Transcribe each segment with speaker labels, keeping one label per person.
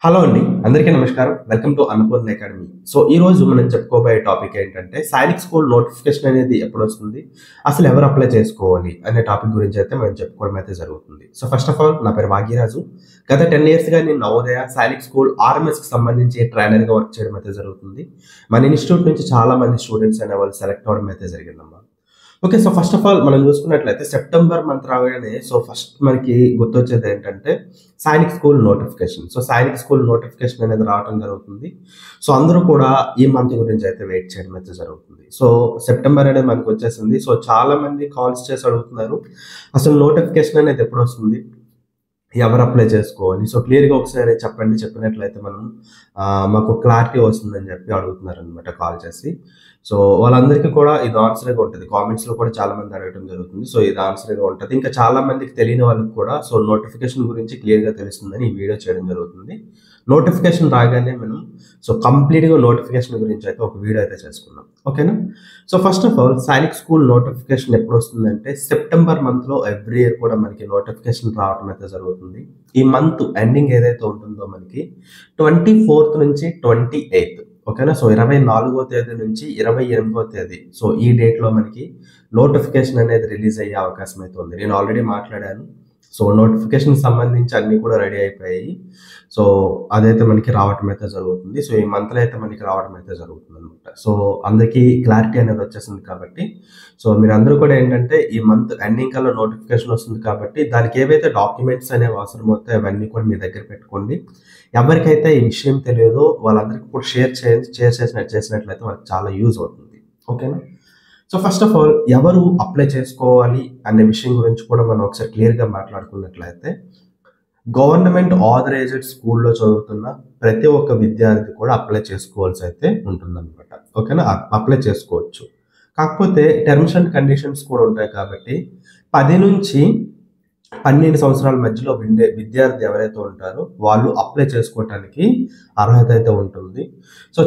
Speaker 1: Hello అండి. అందరికీ నమస్కారం. Welcome to Annapurna academy. ఈ రోజు మనం చెప్పుకోబోయే టాపిక్ ఏంటంటే, సైనిక్ స్కూల్ నోటిఫికేషన్ అనేది ఎప్పుడొస్తుంది? అసలు ఎవరు అప్లై చేసుకోవాలి? అనే టాపిక్ గురించి అయితే మనం చెప్పుకోవడం అయితే జరుగుతుంది. ఫస్ట్ ఆఫ్ ఆల్ నా పేరు భాగ్యరాజు. గత 10 ఇయర్స్‌గా నేను నవోదయ, సైనిక్ స్కూల్, ఆర్ఎంఎస్‌కి సంబంధించి ట్రైనర్‌గా వర్క్ చేయడం అయితే జరుగుతుంది. మన ఇన్‌స్టిట్యూట్ నుంచి చాలా మంది స్టూడెంట్స్ అనేవాళ్ళు సెలెక్ట్ అవ్వడం అయితే జరిగిందమ్మా. ఓకే. ఫస్ట్ ఆఫ్ ఆల్ మనం చూసుకున్నట్లయితే సెప్టెంబర్ మంత్ రాగానే ఫస్ట్ మనకి గుర్తొచ్చేదేంటంటే Sainik school notification. Sainik school notification అనేది రావటం జరుగుతుంది. అందరూ కూడా ఈ మంత్ గురించి అయితే వెయిట్ చేయడం అయితే జరుగుతుంది. సెప్టెంబర్ అనేది మనకొచ్చేసింది. చాలా మంది కాల్స్ చేసి అడుగుతున్నారు. అసలు నోటిఫికేషన్ అనేది ఎప్పుడొస్తుంది? ఎవరు అప్లై చేసుకోవాలి? క్లియర్‌గా ఒకసారి చెప్పండి. చెప్పినట్లయితే మనం మాకు క్లారిటీ వస్తుందని చెప్పి అడుగుతున్నారనమాట కాల్ చేసి. వాళ్ళందరికీ కూడా ఇది ఆన్సర్‌గా ఉంటది. కామెంట్స్‌లో కూడా చాలా మంది అడగడం జరుగుతుంది. ఇది ఆన్సర్‌గా ఉంటది. ఇంకా చాలా మందికి తెలియని వాళ్ళకి కూడా నోటిఫికేషన్ గురించి క్లియర్‌గా తెలుస్తుందని ఈ వీడియో చేయడం జరుగుతుంది. నోటిఫికేషన్ రాగానే మనం కంప్లీట్‌గా నోటిఫికేషన్ గురించి అయితే ఒక వీడియో అయితే చేసుకుందాం. ఓకేనా? First of all Sainik school notification ఎప్పుడొస్తుందంటే సెప్టెంబర్ మంత్‌లో ఎవ్రీ ఇయర్ కూడా మనకి నోటిఫికేషన్ రావడం అయితే జరుగుతుంది. ఈ మంత్ ఎండింగ్ ఏదైతే ఉంటుందో మనకి 24th నుంచి 28th ఓకేనా? 24వ తేదీ నుంచి 28వ తేదీ ఈ డేట్‌లో మనకి నోటిఫికేషన్ అనేది రిలీజ్ అయ్యే అవకాశం అయితే ఉంది. నేను ఆల్రెడీ మాట్లాడాను. నోటిఫికేషన్‌కి సంబంధించి అన్నీ కూడా రెడీ అయిపోయాయి. అదైతే మనకి రావటం అయితే జరుగుతుంది. ఈ మంత్‌లో అయితే మనకి రావడం అయితే జరుగుతుందనమాట. అందరికీ క్లారిటీ అనేది వచ్చేసింది కాబట్టి మీరందరూ కూడా ఏంటంటే ఈ మంత్ ఎండింగ్ కల్లా నోటిఫికేషన్ వస్తుంది కాబట్టి దానికి ఏవైతే డాక్యుమెంట్స్ అనేవి అవసరమవుతాయో అవన్నీ కూడా మీ దగ్గర పెట్టుకోండి. ఎవరికైతే ఈ విషయం తెలియదో వాళ్ళందరికీ కూడా షేర్ చేసినట్లయితే వాళ్ళకి చాలా యూజ్ అవుతుంది. ఓకేనా? ఫస్ట్ ఆఫ్ ఆల్ ఎవరు అప్లై చేసుకోవాలి అనే విషయం గురించి కూడా మనం ఒకసారి క్లియర్‌గా మాట్లాడుకున్నట్లయితే గవర్నమెంట్ ఆథరైజ్డ్ స్కూల్‌లో చదువుతున్న ప్రతి ఒక్క విద్యార్థి కూడా అప్లై చేసుకోవాల్సి అయితే ఉంటుందన్నమాట. ఓకేనా? అప్లై చేసుకోవచ్చు. కాకపోతే టర్మ్స్ అండ్ కండిషన్స్ కూడా ఉంటాయి కాబట్టి 10 నుంచి 12 సంవత్సరాల మధ్యలో ఉండే విద్యార్థి ఎవరైతే ఉంటారో వాళ్ళు అప్లై చేసుకోవటానికి అర్హత అయితే ఉంటుంది.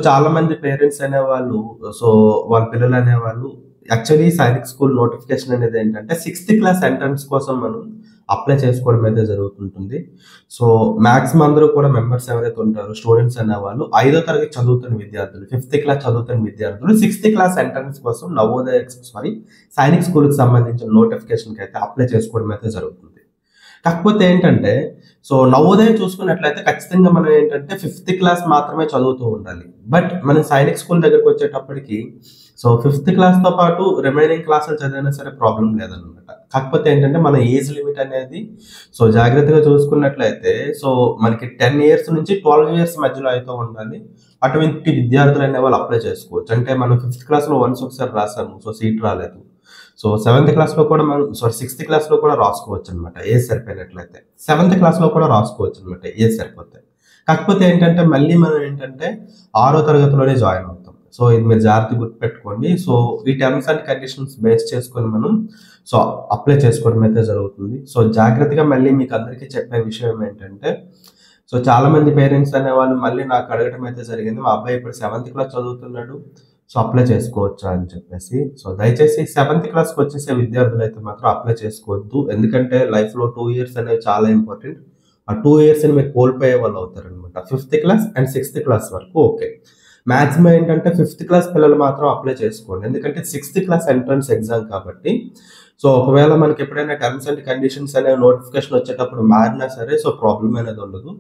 Speaker 1: చాలా మంది పేరెంట్స్ అనేవాళ్ళు వాళ్ళ పిల్లలు అనేవాళ్ళు యాక్చువల్లీ సైనిక్ స్కూల్ నోటిఫికేషన్ అనేది ఏంటంటే 6th క్లాస్ ఎంట్రన్స్ కోసం మనం అప్లై చేసుకోవడం అయితే జరుగుతుంటుంది. మాక్సిమం అందరూ కూడా మెంబర్స్ ఎవరైతే ఉంటారో స్టూడెంట్స్ అనేవాళ్ళు 5వ తరగతి చదువుతున్న విద్యార్థులు, 5th క్లాస్ చదువుతున్న విద్యార్థులు 6th క్లాస్ ఎంట్రన్స్ కోసం సైనిక్ స్కూల్‌కి సంబంధించిన నోటిఫికేషన్‌కి అయితే అప్లై చేసుకోవడం అయితే జరుగుతుంది. కాకపోతే ఏంటంటే నవోదయ చూసుకున్నట్లయితే ఖచ్చితంగా మనం ఏంటంటే 5th క్లాస్ మాత్రమే చదువుతూ ఉండాలి. బట్ మనం సైనిక్ స్కూల్ దగ్గరికి వచ్చేటప్పటికి 5th క్లాస్‌తో పాటు రిమైనింగ్ క్లాసులు చదివినా సరే ప్రాబ్లమ్ లేదనమాట. కాకపోతే ఏంటంటే మన ఏజ్ లిమిట్ అనేది జాగ్రత్తగా చూసుకున్నట్లయితే మనకి 10 ఇయర్స్ నుంచి 12 ఇయర్స్ మధ్యలో అయితే ఉండాలి. అటువంటి విద్యార్థులు అనేవాళ్ళు అప్లై చేసుకోవచ్చు. అంటే మనం 5th క్లాస్‌లో వన్స్ ఒకసారి రాసాము. సీట్ రాలేదు. 7th క్లాస్‌లో కూడా మనం 6th క్లాస్‌లో కూడా రాసుకోవచ్చనమాట. ఏజ్ సరిపోయినట్లయితే. 7th క్లాస్‌లో కూడా రాసుకోవచ్చనమాట ఏజ్ సరిపోతే. కాకపోతే ఏంటంటే మళ్ళీ మనం ఏంటంటే 6వ తరగతిలోనే జాయిన్ అవుతాం. ఇది మీరు జాగ్రత్తగా గుర్తుపెట్టుకోండి. ఈ టర్మ్స్ అండ్ కండిషన్స్ బేస్ చేసుకొని మనం అప్లై చేసుకోవడం అయితే జరుగుతుంది. జాగ్రత్తగా మళ్ళీ మీకు అందరికీ చెప్పే విషయం ఏంటంటే చాలా మంది పేరెంట్స్ అనేవాళ్ళు మళ్ళీ నాకు అడగడం అయితే జరిగింది. మా అబ్బాయి ఇప్పుడు 7th క్లాస్ చదువుతున్నాడు. అప్లై చేసుకోవచ్చా అని చెప్పేసి. దయచేసి 7th క్లాస్‌కి వచ్చేసే విద్యార్థులైతే మాత్రం అప్లై చేసుకోవద్దు. ఎందుకంటే లైఫ్‌లో 2 ఇయర్స్ అనేవి చాలా ఇంపార్టెంట్. ఆ 2 ఇయర్స్‌ని మీరు కోల్పోయే వాళ్ళు అవుతారనమాట. 5th class and 6th class వరకు ఓకే. మాక్సిమం ఏంటంటే 5th క్లాస్ పిల్లలు మాత్రం అప్లై చేసుకోండి. ఎందుకంటే 6th క్లాస్ ఎంట్రన్స్ ఎగ్జామ్ కాబట్టి ఒకవేళ మనకి ఎప్పుడైనా టర్మ్స్ అండ్ కండిషన్స్ అనే నోటిఫికేషన్ వచ్చేటప్పుడు మారినా సరే ప్రాబ్లమ్ అనేది ఉండదు.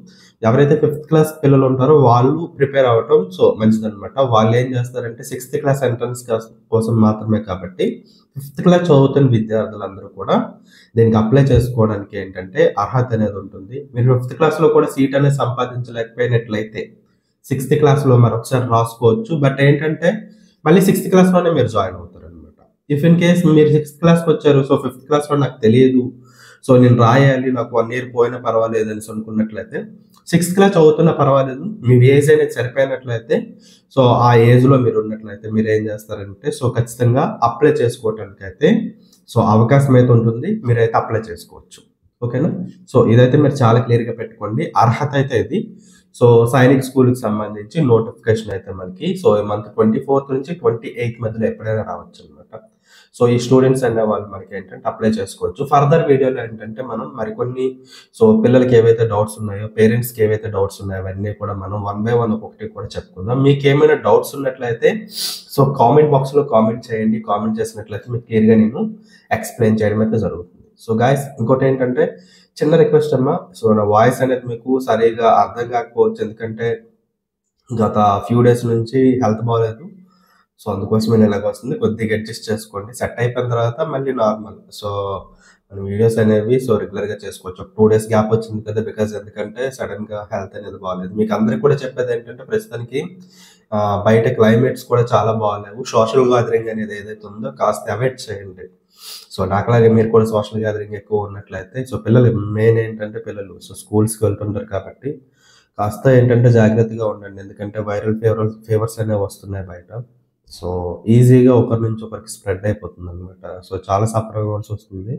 Speaker 1: ఎవరైతే 5th క్లాస్ పిల్లలు ఉంటారో వాళ్ళు ప్రిపేర్ అవ్వటం మంచిదనమాట. వాళ్ళు ఏం చేస్తారంటే 6th క్లాస్ ఎంట్రన్స్ కోసం మాత్రమే కాబట్టి 5th క్లాస్ చదువుతున్న విద్యార్థులందరూ కూడా దీనికి అప్లై చేసుకోవడానికి ఏంటంటే అర్హత అనేది ఉంటుంది. మీరు 5th క్లాస్‌లో కూడా సీట్ అనేది సంపాదించలేకపోయినట్లయితే 6th క్లాస్‌లో మరొకసారి రాసుకోవచ్చు. బట్ ఏంటంటే మళ్ళీ 6th క్లాస్‌లోనే మీరు జాయిన్ అవుతారనమాట. ఇఫ్ ఇన్ కేస్ మీరు 6th క్లాస్‌కి వచ్చారు. 5th క్లాస్‌లో నాకు తెలియదు. నేను రాయాలి. నాకు 1 ఇయర్ పోయినా పర్వాలేదు అనేసి అనుకున్నట్లయితే 6th క్లాస్ చదువుతున్నా పర్వాలేదు. మీ ఏజ్ అనేది సరిపోయినట్లయితే ఆ ఏజ్‌లో మీరు ఉన్నట్లయితే మీరేం చేస్తారంటే ఖచ్చితంగా అప్లై చేసుకోవటానికైతే అవకాశం అయితే ఉంటుంది. మీరైతే అప్లై చేసుకోవచ్చు. ఓకేనా? ఇదైతే మీరు చాలా క్లియర్‌గా పెట్టుకోండి. అర్హత అయితే ఇది. సైనిక్ స్కూల్‌కి సంబంధించి నోటిఫికేషన్ అయితే మనకి ఈ మంత్ 24th నుంచి 28th మధ్యలో ఎప్పుడైనా రావచ్చనమాట. సో ఈ స్టూడెంట్స్ అనే వాళ్ళు మనకి ఏంటంటే అప్లై చేసుకోవచ్చు. ఫర్దర్ వీడియోలో ఏంటంటే మనం మరికొన్ని సో పిల్లలకి ఏవైతే డౌట్స్ ఉన్నాయో, పేరెంట్స్‌కి ఏవైతే డౌట్స్ ఉన్నాయో అవన్నీ కూడా మనం వన్ బై వన్ ఒక్కొక్కటి కూడా చెప్పుకుందాం. మీకేమైనా డౌట్స్ ఉన్నట్లయితే సో కామెంట్ బాక్స్‌లో కామెంట్ చేయండి. కామెంట్ చేసినట్లయితే మీకు క్లియర్‌గా నేను ఎక్స్‌ప్లెయిన్ చేయడం అయితే జరుగుతుంది. సో గైస్ ఇంకోటేంటంటే చిన్న రిక్వెస్ట్ అమ్మా. సో నా వాయిస్ అనేది మీకు సరిగ్గా అర్థం కాకపోవచ్చు. ఎందుకంటే గత ఫ్యూ డేస్ నుంచి హెల్త్ బాలేదు. సో అందుకోసం నేను ఇలాగ వస్తుంది. కొద్దిగా అడ్జస్ట్ చేసుకోండి. సెట్ అయిపోయిన తర్వాత మళ్ళీ నార్మల్. సో మన వీడియోస్ అనేవి సో రెగ్యులర్‌గా చేసుకోవచ్చు. ఒక 2 డేస్ గ్యాప్ వచ్చింది కదా! ఎందుకంటే సడెన్‌గా హెల్త్ అనేది బాలేదు. మీకు అందరికి కూడా చెప్పేదేంటంటే ప్రస్తుతానికి బయట క్లైమేట్స్ కూడా చాలా బాలేవు. సోషల్ గ్యాదరింగ్ అనేది ఏదైతే ఉందో కాస్త అవాయిడ్ చేయండి. సో నాకులాగే మీరు కూడా సోషల్ గ్యాదరింగ్ ఎక్కువ ఉన్నట్లయితే సో పిల్లలు మెయిన్ ఏంటంటే పిల్లలు సో స్కూల్స్‌కి వెళ్తుంటారు కాబట్టి కాస్త ఏంటంటే జాగ్రత్తగా ఉండండి. ఎందుకంటే వైరల్ ఫీవర్స్ అనేవి వస్తున్నాయి బయట. సో ఈజీగా ఒకరి నుంచి ఒకరికి స్ప్రెడ్ అయిపోతుందనమాట. సో చాలా సఫర్ అవ్వాల్సొస్తుంది.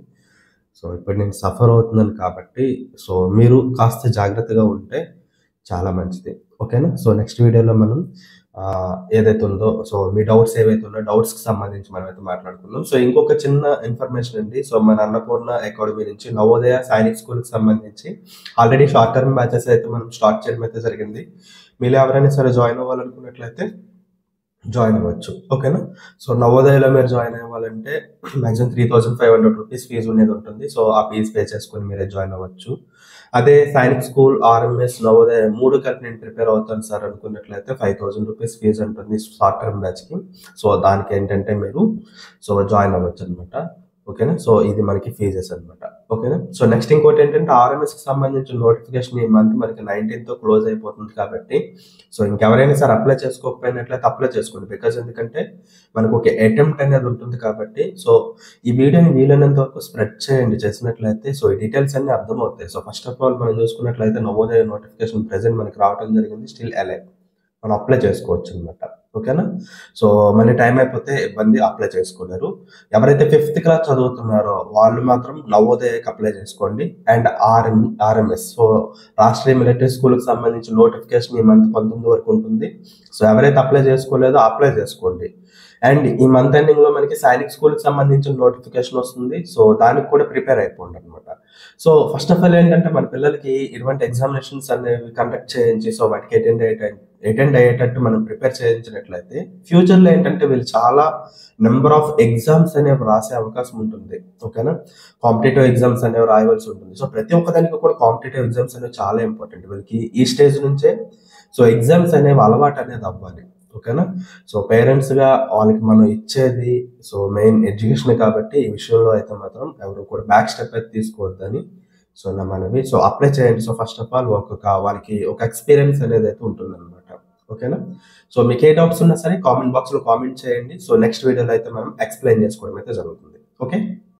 Speaker 1: సో ఇప్పుడు నేను సఫర్ అవుతున్నాను కాబట్టి సో మీరు కాస్త జాగ్రత్తగా ఉంటే చాలా మంచిది. ఓకేనా? సో నెక్స్ట్ వీడియోలో మనం ఏదైతే ఉందో సో మీ డౌట్స్ ఏవైతే ఉన్నాయో డౌట్స్‌కి సంబంధించి మనమైతే మాట్లాడుకుందాం. సో ఇంకొక చిన్న ఇన్ఫర్మేషన్ అండి. సో మన అన్నపూర్ణ అకాడమీ నుంచి నవోదయ సైనిక్ స్కూల్‌కి సంబంధించి ఆల్రెడీ షార్ట్ టర్మ్ బ్యాచెస్ అయితే మనం స్టార్ట్ చేయడం అయితే జరిగింది. మీలో ఎవరైనా సరే జాయిన్ అవ్వాలనుకున్నట్లయితే జాయిన్ అవ్వచ్చు. ఓకేనా? సో నవోదయలో మీరు జాయిన్ అవ్వాలంటే మాక్సిమం 3,500 రూపీస్ ఫీజు అనేది ఉంటుంది. సో ఆ ఫీజ్ పే చేసుకొని మీరే జాయిన్ అవ్వచ్చు. అదే సైనిక్ స్కూల్, ఆర్ఎంఎస్, నవోదయ 3 కలిపి నేను ప్రిపేర్ అవుతాను సార్ అనుకున్నట్లయితే 5,000 రూపీస్ ఫీజు ఉంటుంది షార్ట్ టర్మ్ బ్యాచ్‌కి. సో దానికి ఏంటంటే మీరు సో జాయిన్ అవ్వచ్చనమాట. ఓకేనా? సో ఇది మనకి ఫీజెస్ అనమాట. ఓకేనా? సో నెక్స్ట్ ఇంకోటి ఏంటంటే ఆర్ఎంఎస్‌కి సంబంధించిన నోటిఫికేషన్ ఈ మంత్ మనకి 19తో క్లోజ్ అయిపోతుంది కాబట్టి సో ఇంకెవరైనా సరే అప్లై చేసుకోకపోయినట్లయితే అప్లై చేసుకోండి. ఎందుకంటే మనకు ఒక అటెంప్ట్ అనేది ఉంటుంది కాబట్టి సో ఈ వీడియోని వీలైనంత వరకు స్ప్రెడ్ చేయండి. చేసినట్లయితే సో ఈ డీటెయిల్స్ అన్నీ అర్థమవుతాయి. సో ఫస్ట్ ఆఫ్ ఆల్ మనం చూసుకున్నట్లయితే నవోదయ నోటిఫికేషన్ ప్రెజెంట్ మనకి రావడం జరిగింది. Still alive. మనం అప్లై చేసుకోవచ్చు అనమాట. ఓకేనా? సో మళ్ళీ టైం అయిపోతే ఇబ్బంది, అప్లై చేసుకోలేరు. ఎవరైతే 5th క్లాస్ చదువుతున్నారో వాళ్ళు మాత్రం నవోదయకి అప్లై చేసుకోండి. And RMS so Rashtriya military స్కూల్‌కి సంబంధించిన నోటిఫికేషన్ ఈ మంత్ 19 వరకు ఉంటుంది. సో ఎవరైతే అప్లై చేసుకోలేదో అప్లై చేసుకోండి. అండ్ ఈ మంత్ ఎండింగ్‌లో మనకి సైనిక్ స్కూల్‌కి సంబంధించిన నోటిఫికేషన్ వస్తుంది. సో దానికి కూడా ప్రిపేర్ అయిపోండి అనమాట. సో ఫస్ట్ ఆఫ్ ఆల్ ఏంటంటే మన పిల్లలకి ఇటువంటి ఎగ్జామినేషన్స్ అనేవి కండక్ట్ చేయించి సో వాటికి అటెండ్ అయ్యేటట్టు మనం ప్రిపేర్ చేయించినట్లయితే ఫ్యూచర్‌లో ఏంటంటే వీళ్ళు చాలా నెంబర్ ఆఫ్ ఎగ్జామ్స్ అనేవి రాసే అవకాశం ఉంటుంది. ఓకేనా? కాంపిటీటివ్ ఎగ్జామ్స్ అనేవి రాయవలసి ఉంటుంది. సో ప్రతి ఒక్కదానికి కూడా కాంపిటీటివ్ ఎగ్జామ్స్ అనేవి చాలా ఇంపార్టెంట్. వీళ్ళకి ఈ స్టేజ్ నుంచే సో ఎగ్జామ్స్ అనేవి అలవాటు అనేది అవ్వాలి. ఓకేనా? సో పేరెంట్స్‌గా వాళ్ళకి మనం ఇచ్చేది సో మెయిన్ ఎడ్యుకేషనే కాబట్టి ఈ విషయంలో అయితే మాత్రం ఎవరు కూడా బ్యాక్ స్టెప్ అయితే తీసుకోవద్దని సో నా మనవి. సో అప్లై చేయండి. సో ఫస్ట్ ఆఫ్ ఆల్ వాళ్ళకి ఒక ఎక్స్‌పీరియన్స్ అనేదైతే ఉంటుందన్నమాట. ఓకేనా? సో మీకు ఏ డౌట్స్ ఉన్నా సరే కామెంట్ బాక్స్‌లో కామెంట్ చేయండి. సో నెక్స్ట్ వీడియోలో అయితే మనం ఎక్స్‌ప్లెయిన్ చేసుకోవడం అయితే జరుగుతుంది. ఓకే?